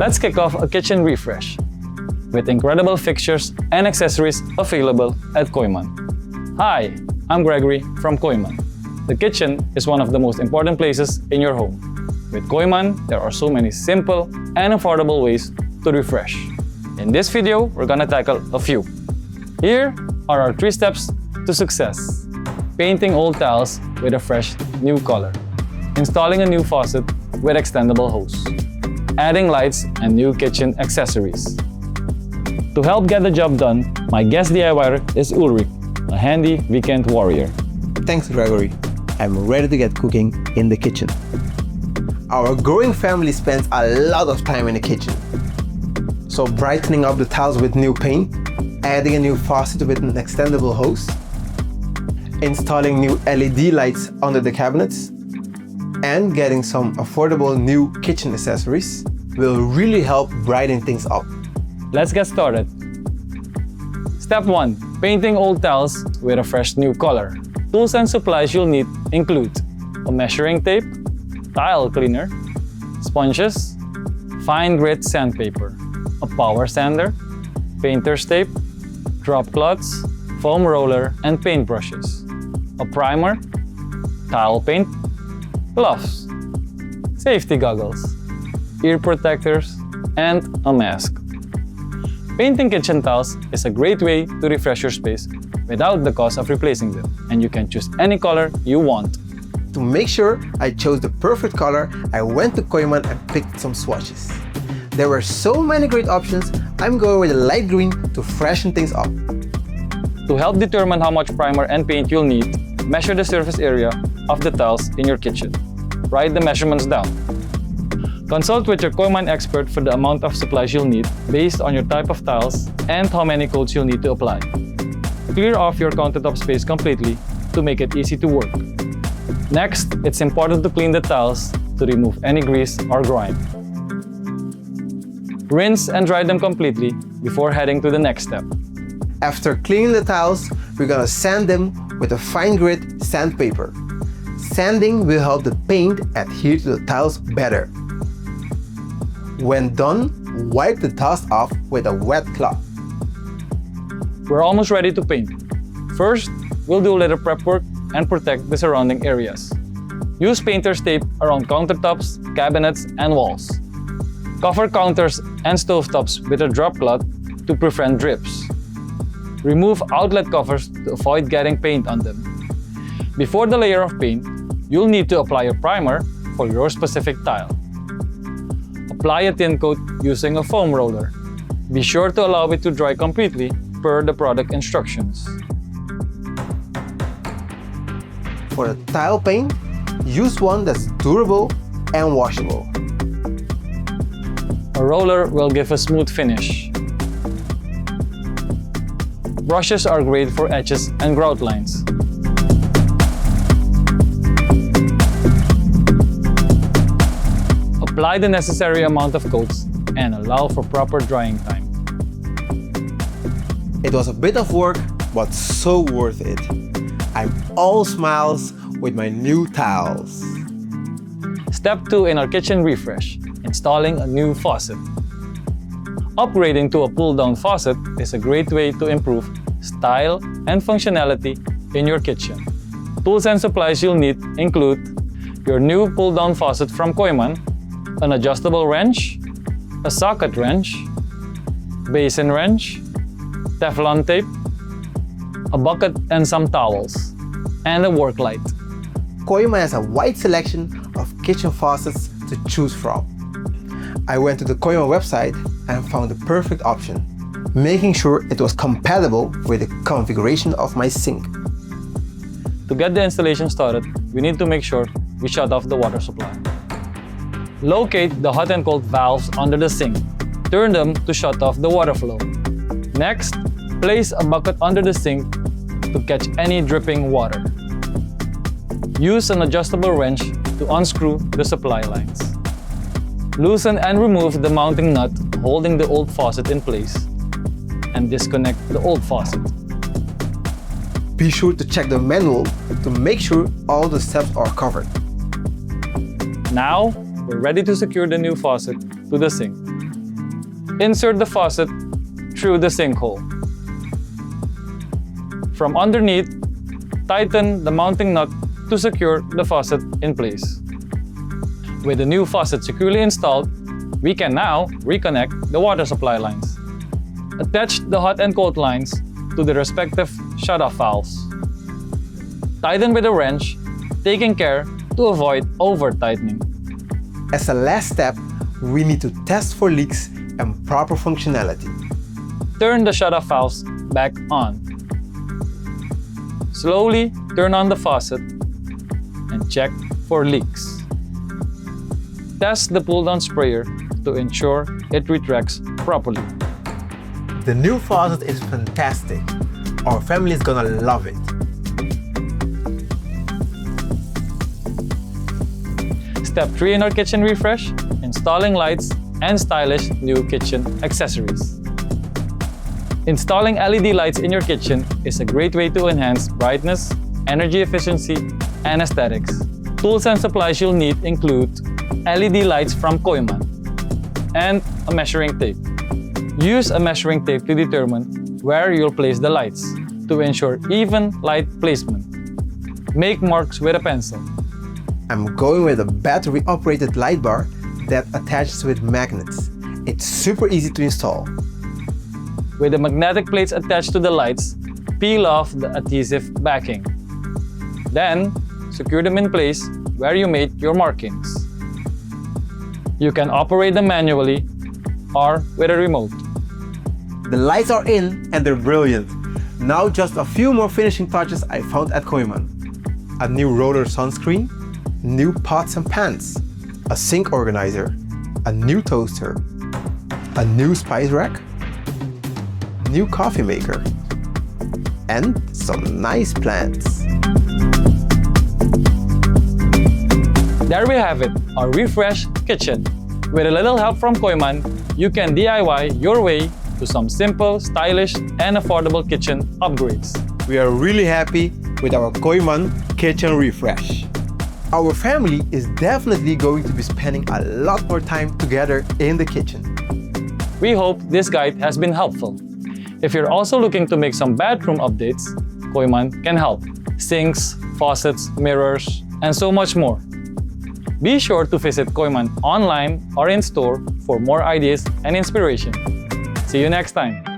Let's kick off a kitchen refresh with incredible fixtures and accessories available at Kooyman. Hi, I'm Gregory from Kooyman. The kitchen is one of the most important places in your home. With Kooyman, there are so many simple and affordable ways to refresh. In this video, we're gonna tackle a few. Here are our 3 steps to success. Painting old tiles with a fresh new color. Installing a new faucet with extendable hose. Adding lights and new kitchen accessories. To help get the job done, my guest DIYer is Ulrich, a handy weekend warrior. Thanks, Gregory. I'm ready to get cooking in the kitchen. Our growing family spends a lot of time in the kitchen. So brightening up the tiles with new paint, adding a new faucet with an extendable hose, installing new LED lights under the cabinets, and getting some affordable new kitchen accessories will really help brighten things up. Let's get started. Step 1. Painting old tiles with a fresh new color. Tools and supplies you'll need include a measuring tape, tile cleaner, sponges, fine grit sandpaper, a power sander, painter's tape, drop cloths, foam roller and paint brushes, a primer, tile paint, gloves, safety goggles, ear protectors, and a mask. Painting kitchen tiles is a great way to refresh your space without the cost of replacing them, and you can choose any color you want. To make sure I chose the perfect color, I went to Kooyman and picked some swatches. There were so many great options, I'm going with a light green to freshen things up. To help determine how much primer and paint you'll need, measure the surface area of the tiles in your kitchen. Write the measurements down. Consult with your Kooyman expert for the amount of supplies you'll need based on your type of tiles and how many coats you'll need to apply. Clear off your countertop space completely to make it easy to work. Next, it's important to clean the tiles to remove any grease or grime. Rinse and dry them completely before heading to the next step. After cleaning the tiles, we're gonna sand them with a fine grit sandpaper. Sanding will help the paint adhere to the tiles better. When done, wipe the tiles off with a wet cloth. We're almost ready to paint. First, we'll do a little prep work and protect the surrounding areas. Use painter's tape around countertops, cabinets, and walls. Cover counters and stovetops with a drop cloth to prevent drips. Remove outlet covers to avoid getting paint on them. Before the layer of paint, you'll need to apply a primer for your specific tile. Apply a thin coat using a foam roller. Be sure to allow it to dry completely per the product instructions. For the tile paint, use one that's durable and washable. A roller will give a smooth finish. Brushes are great for edges and grout lines. Apply the necessary amount of coats and allow for proper drying time. It was a bit of work, but so worth it. I'm all smiles with my new tiles. Step 2 in our kitchen refresh, installing a new faucet. Upgrading to a pull-down faucet is a great way to improve style and functionality in your kitchen. Tools and supplies you'll need include your new pull-down faucet from Kooyman, an adjustable wrench, a socket wrench, basin wrench, Teflon tape, a bucket and some towels, and a work light. Kooyman has a wide selection of kitchen faucets to choose from. I went to the Kooyman website and found the perfect option, making sure it was compatible with the configuration of my sink. To get the installation started, we need to make sure we shut off the water supply. Locate the hot and cold valves under the sink. Turn them to shut off the water flow. Next, place a bucket under the sink to catch any dripping water. Use an adjustable wrench to unscrew the supply lines. Loosen and remove the mounting nut holding the old faucet in place and disconnect the old faucet. Be sure to check the manual to make sure all the steps are covered. Now, we're ready to secure the new faucet to the sink. Insert the faucet through the sinkhole. From underneath, tighten the mounting nut to secure the faucet in place. With the new faucet securely installed, we can now reconnect the water supply lines. Attach the hot and cold lines to the respective shut-off valves. Tighten with a wrench, taking care to avoid over-tightening. As a last step, we need to test for leaks and proper functionality. Turn the shut-off valves back on. Slowly turn on the faucet and check for leaks. Test the pull-down sprayer to ensure it retracts properly. The new faucet is fantastic. Our family is gonna love it. Step 3 in our kitchen refresh, installing lights and stylish new kitchen accessories. Installing LED lights in your kitchen is a great way to enhance brightness, energy efficiency, and aesthetics. Tools and supplies you'll need include LED lights from Kooyman and a measuring tape. Use a measuring tape to determine where you'll place the lights to ensure even light placement. Make marks with a pencil. I'm going with a battery-operated light bar that attaches with magnets. It's super easy to install. With the magnetic plates attached to the lights, peel off the adhesive backing. Then, secure them in place where you made your markings. You can operate them manually or with a remote. The lights are in and they're brilliant. Now just a few more finishing touches I found at Kooyman. A new roller sunscreen, new pots and pans, a sink organizer, a new toaster, a new spice rack, new coffee maker, and some nice plants. There we have it, our refreshed kitchen. With a little help from Kooyman, you can DIY your way to some simple, stylish, and affordable kitchen upgrades. We are really happy with our Kooyman kitchen refresh. Our family is definitely going to be spending a lot more time together in the kitchen. We hope this guide has been helpful. If you're also looking to make some bathroom updates, Kooyman can help. Sinks, faucets, mirrors, and so much more. Be sure to visit Kooyman online or in store for more ideas and inspiration. See you next time!